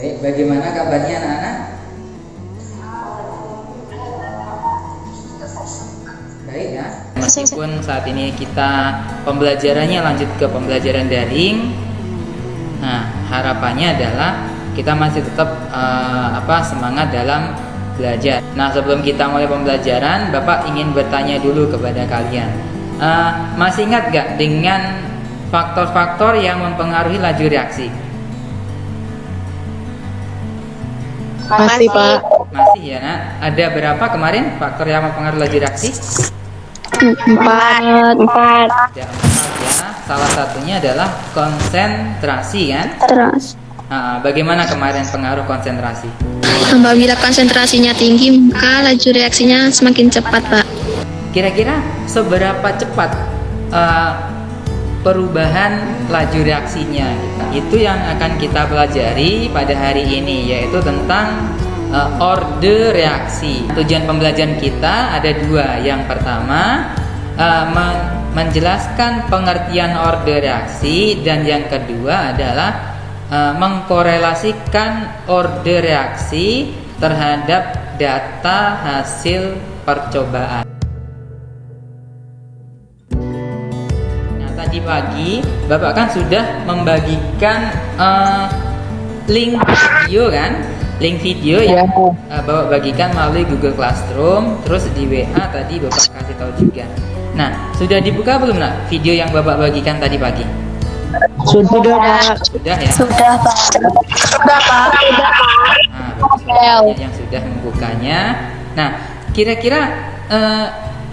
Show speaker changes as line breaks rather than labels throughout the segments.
Baik, bagaimana kabarnya anak-anak? Baik ya. Meskipun saat ini kita pembelajarannya lanjut ke pembelajaran daring, nah harapannya adalah kita masih tetap semangat dalam belajar. Nah sebelum kita mulai pembelajaran, Bapak ingin bertanya dulu kepada kalian, masih ingat gak dengan faktor-faktor yang mempengaruhi laju reaksi?
Masih, Pak.
Masih ya nak. Ada berapa kemarin faktor yang mempengaruhi laju reaksi?
4.
Ada 4 ya. Salah satunya adalah konsentrasi kan?
Terus.
Bagaimana kemarin pengaruh konsentrasi?
Apabila konsentrasinya tinggi, maka laju reaksinya semakin cepat, Pak.
Kira-kira seberapa cepat perubahan laju reaksinya? Itu yang akan kita pelajari pada hari ini, yaitu tentang orde reaksi. Tujuan pembelajaran kita ada 2. Yang pertama menjelaskan pengertian orde reaksi, dan yang kedua adalah mengkorelasikan orde reaksi terhadap data hasil percobaan. Nah, tadi pagi Bapak kan sudah membagikan link video kan? Link video yang Bapak bagikan melalui Google Classroom, terus di WA tadi Bapak kasih tahu juga. Nah, sudah dibuka belum nak video yang Bapak bagikan tadi pagi?
Sudah, Pak.
Sudah ya?
Sudah, Pak. Sudah, Pak.
Nah, bagus yang sudah membukanya. Nah, kira-kira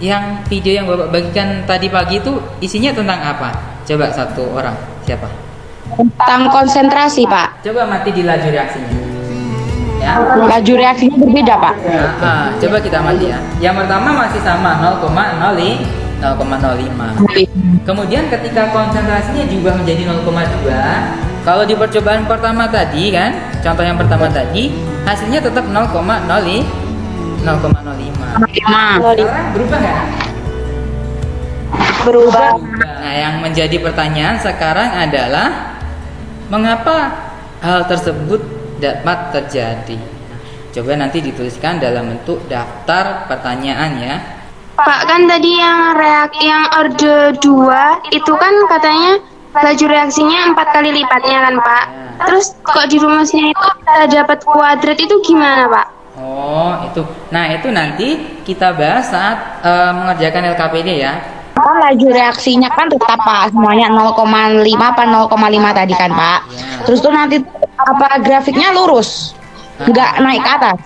yang video yang Bapak bagikan tadi pagi itu isinya tentang apa? Coba satu orang, siapa?
Tentang konsentrasi, Pak.
Coba mati di laju reaksinya. Ya.
Laju reaksinya berbeda, Pak.
Coba kita mati ya. Yang pertama masih sama 0,05. Kemudian ketika konsentrasinya diubah menjadi 0,2, kalau di percobaan pertama tadi kan, contoh yang pertama tadi, hasilnya tetap 0,05. Sekarang berubah nggak?
Berubah.
Nah, yang menjadi pertanyaan sekarang adalah mengapa hal tersebut dapat terjadi? Coba nanti dituliskan dalam bentuk daftar pertanyaan ya.
Pak, kan tadi yang orde 2 itu kan katanya laju reaksinya 4 kali lipatnya kan, Pak. Terus kok di rumusnya itu dapat kuadrat itu gimana, Pak?
Oh, itu. Nah, itu nanti kita bahas saat mengerjakan LKPD ya.
Kan laju reaksinya kan tetap, Pak, semuanya 0,5 apa 0,5 tadi kan, Pak. Terus tuh nanti grafiknya lurus, nggak naik ke atas.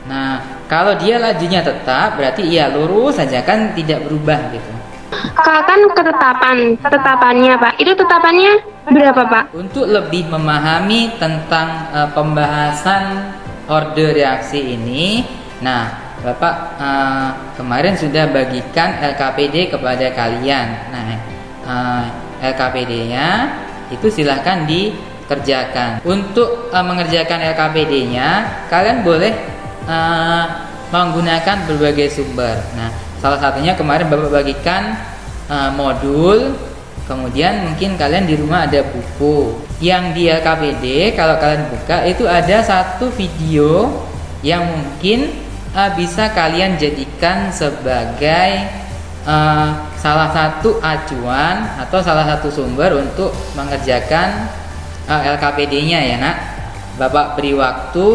Nah, kalau dia lajunya tetap, berarti iya lurus saja kan, tidak berubah gitu.
Kan tetapannya, Pak. Itu tetapannya berapa, Pak?
Untuk lebih memahami tentang pembahasan orde reaksi ini, nah, Bapak kemarin sudah bagikan LKPD kepada kalian. Nah, LKPD-nya itu silahkan dikerjakan. Untuk mengerjakan LKPD-nya, kalian boleh menggunakan berbagai sumber. Nah, salah satunya kemarin Bapak bagikan modul. Kemudian mungkin kalian di rumah ada buku. Yang di LKPD kalau kalian buka itu ada satu video yang mungkin bisa kalian jadikan sebagai salah satu acuan atau salah satu sumber untuk mengerjakan LKPD-nya ya nak. Bapak beri waktu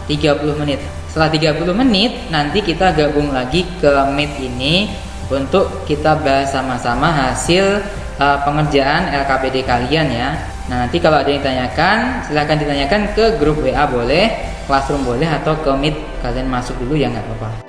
30 menit. Setelah 30 menit nanti kita gabung lagi ke Meet ini untuk kita bahas sama-sama hasil pengerjaan LKPD kalian ya. Nah, nanti kalau ada yang ditanyakan, silahkan ditanyakan ke grup WA boleh, Classroom boleh, atau ke Meet kalian masuk dulu ya, nggak apa-apa.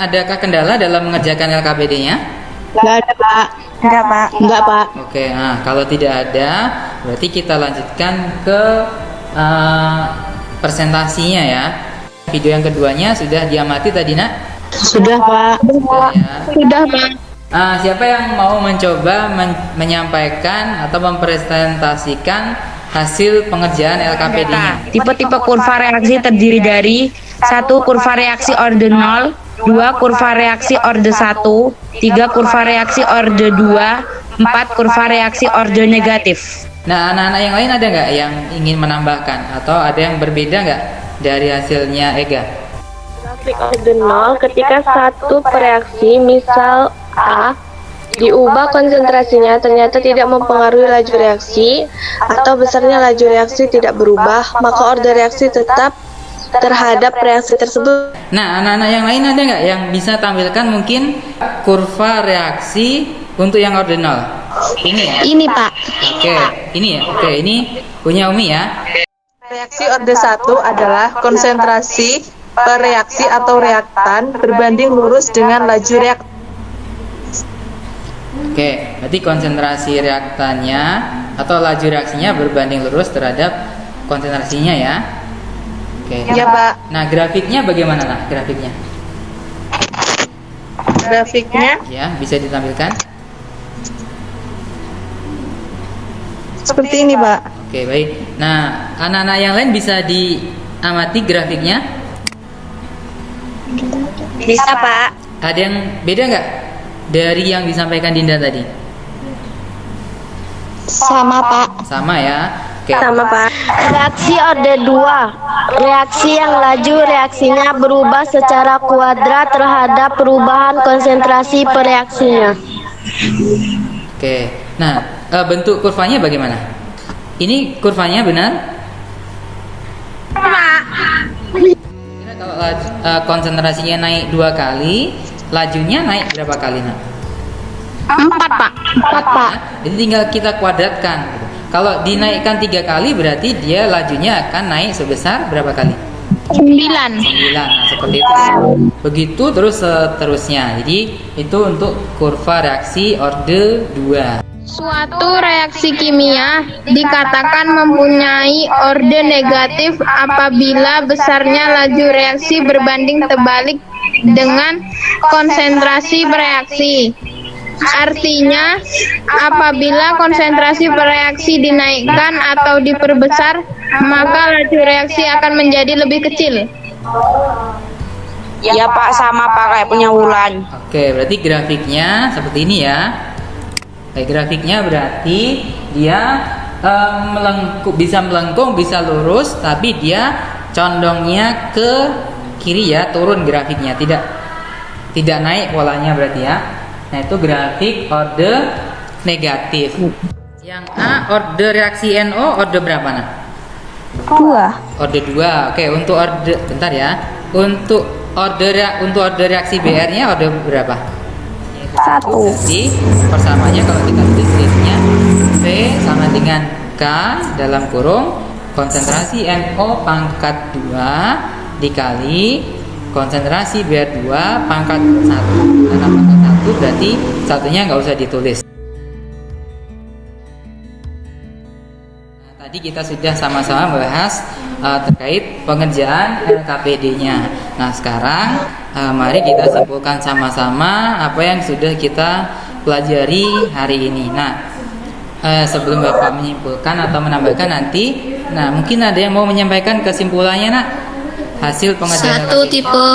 adakah kendala dalam mengerjakan LKPD-nya?
Nggak ada, Pak.
Enggak, Pak.
Nggak, Pak.
Oke, nah kalau tidak ada, berarti kita lanjutkan ke presentasinya ya. Video yang keduanya sudah diamati tadi, Nak?
Sudah, Pak.
Sudah ya.
Sudah, Pak.
Siapa yang mau mencoba menyampaikan atau mempresentasikan hasil pengerjaan LKPD-nya?
Tipe-tipe kurva reaksi terdiri dari 1. Kurva reaksi orde 0, 2. Kurva reaksi orde 1, 3. Kurva reaksi orde 2, 4. Kurva reaksi orde negatif.
Nah, anak-anak yang lain ada nggak yang ingin menambahkan atau ada yang berbeda nggak dari hasilnya Ega?
Grafik orde 0 ketika satu reaksi misal A diubah konsentrasinya ternyata tidak mempengaruhi laju reaksi atau besarnya laju reaksi tidak berubah, maka orde reaksi tetap terhadap reaksi tersebut.
Nah, anak-anak yang lain ada nggak yang bisa tampilkan mungkin kurva reaksi untuk yang orde 0? Ini ya?
Ini, Pak.
Oke, ini ya. Oke, ini punya Umi ya.
Reaksi orde 1 adalah konsentrasi per reaksi atau reaktan berbanding lurus dengan laju reaksi.
Oke, berarti konsentrasi reaktannya atau laju reaksinya berbanding lurus terhadap konsentrasinya ya. Oke.
Ya, Pak.
Nah, grafiknya bagaimana, Nah? Grafiknya?
Grafiknya
Ya, bisa ditampilkan.
seperti ini, Pak.
Oke, baik. Nah, anak-anak yang lain bisa diamati grafiknya?
Bisa, Pak.
Ada yang beda nggak dari yang disampaikan Dinda tadi?
Sama, Pak.
Sama ya. Oke.
Sama, Pak.
Reaksi orde 2. Reaksi yang laju reaksinya berubah secara kuadrat terhadap perubahan konsentrasi per reaksinya.
Oke. Nah, bentuk kurvanya bagaimana? Ini kurvanya benar? Kira kalau konsentrasinya naik 2 kali, lajunya naik berapa kali, Nak?
4, Pak. 4, Pak.
Jadi tinggal kita kuadratkan. Kalau dinaikkan 3 kali berarti dia lajunya akan naik sebesar berapa kali?
9.
9. Nah, seperti itu. Begitu terus seterusnya. Jadi itu untuk kurva reaksi orde 2.
Suatu reaksi kimia dikatakan mempunyai orde negatif apabila besarnya laju reaksi berbanding terbalik dengan konsentrasi bereaksi. Artinya, apabila konsentrasi bereaksi dinaikkan atau diperbesar, maka laju reaksi akan menjadi lebih kecil.
Ya, Pak, sama, Pak, kayak punya Wulan.
Oke, berarti grafiknya seperti ini ya. Baik, grafiknya berarti dia bisa melengkung, bisa lurus, tapi dia condongnya ke kiri ya, turun grafiknya, tidak naik polanya berarti ya. Nah, itu grafik orde negatif. Yang A orde reaksi NO orde berapa, Nah?
2.
Orde 2. Oke, untuk orde bentar ya. Untuk orde reaksi BR-nya orde berapa?
1.
Jadi persamaannya kalau kita tulisnya V sama dengan K dalam kurung konsentrasi NO pangkat 2 dikali konsentrasi BR2 pangkat 1. Karena pangkat 1 berarti satunya nggak usah ditulis. Nah, tadi kita sudah sama-sama bahas terkait pengerjaan LKPD-nya. Nah, sekarang mari kita simpulkan sama-sama apa yang sudah kita pelajari hari ini. Nah, sebelum Bapak menyimpulkan atau menambahkan nanti, nah mungkin ada yang mau menyampaikan kesimpulannya, Nak? Hasil pengerjaan
Satu tipe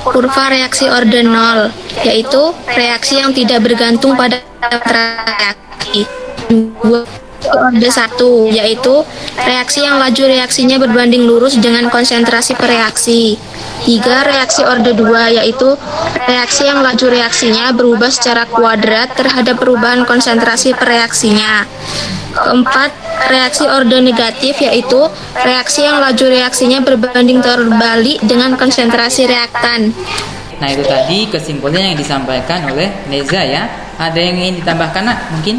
kurva reaksi orde 0, yaitu reaksi yang tidak bergantung pada reaksi. 2 orde 1, yaitu reaksi yang laju reaksinya berbanding lurus dengan konsentrasi per reaksi. 3 reaksi orde 2, yaitu reaksi yang laju reaksinya berubah secara kuadrat terhadap perubahan konsentrasi per reaksinya. 4 reaksi orde negatif, yaitu reaksi yang laju reaksinya berbanding terbalik dengan konsentrasi reaktan.
Nah, itu tadi kesimpulannya yang disampaikan oleh Neza ya. Ada yang ingin ditambahkan, Nak? Mungkin?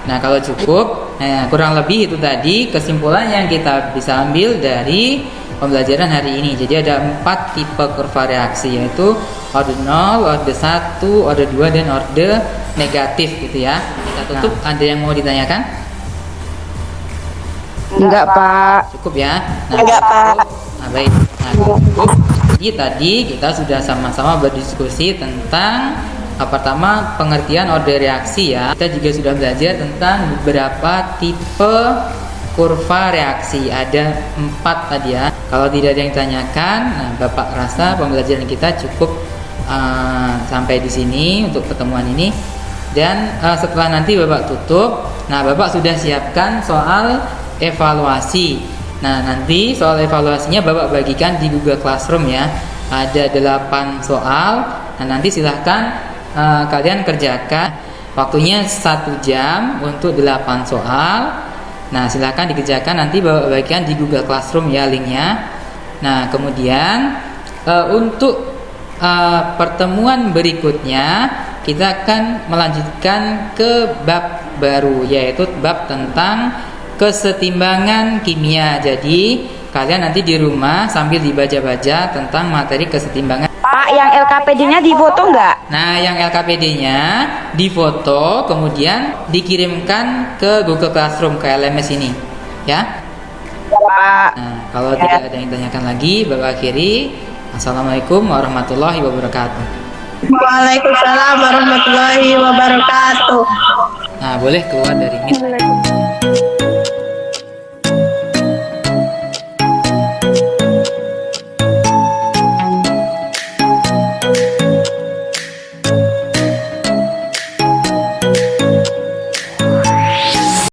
Nah, kalau cukup, kurang lebih itu tadi kesimpulan yang kita bisa ambil dari pembelajaran hari ini. Jadi ada 4 tipe kurva reaksi, yaitu orde 0, orde 1, orde 2, dan orde negatif gitu ya. Kita tutup. Ada yang mau ditanyakan?
Enggak, Pak.
Cukup ya? Nah,
Enggak, Pak.
Nah, baik. Nah, cukup. Jadi tadi kita sudah sama-sama berdiskusi tentang pertama pengertian orde reaksi ya. Kita juga sudah belajar tentang beberapa tipe kurva reaksi. Ada 4 tadi ya. Kalau tidak ada yang ditanyakan, nah Bapak rasa pembelajaran kita cukup sampai di sini untuk pertemuan ini. Dan setelah nanti Bapak tutup, nah Bapak sudah siapkan soal evaluasi. Nah nanti soal evaluasinya Bapak bagikan di Google Classroom ya. Ada 8 soal. Nah nanti silahkan kalian kerjakan. Waktunya 1 jam untuk 8 soal. Nah silahkan dikerjakan, nanti Bapak bagikan di Google Classroom ya linknya. Nah kemudian untuk pertemuan berikutnya kita akan melanjutkan ke bab baru, yaitu bab tentang kesetimbangan kimia. Jadi kalian nanti di rumah sambil dibaca-baca tentang materi kesetimbangan.
Pak, yang LKPD-nya difoto nggak?
Nah, yang LKPD-nya difoto kemudian dikirimkan ke Google Classroom, ke LMS ini, ya.
Pak.
Nah, kalau tidak ada yang ditanyakan lagi, Bapak akhiri. Assalamualaikum warahmatullahi wabarakatuh.
Waalaikumsalam warahmatullahi wabarakatuh.
Nah, boleh keluar dari Meet.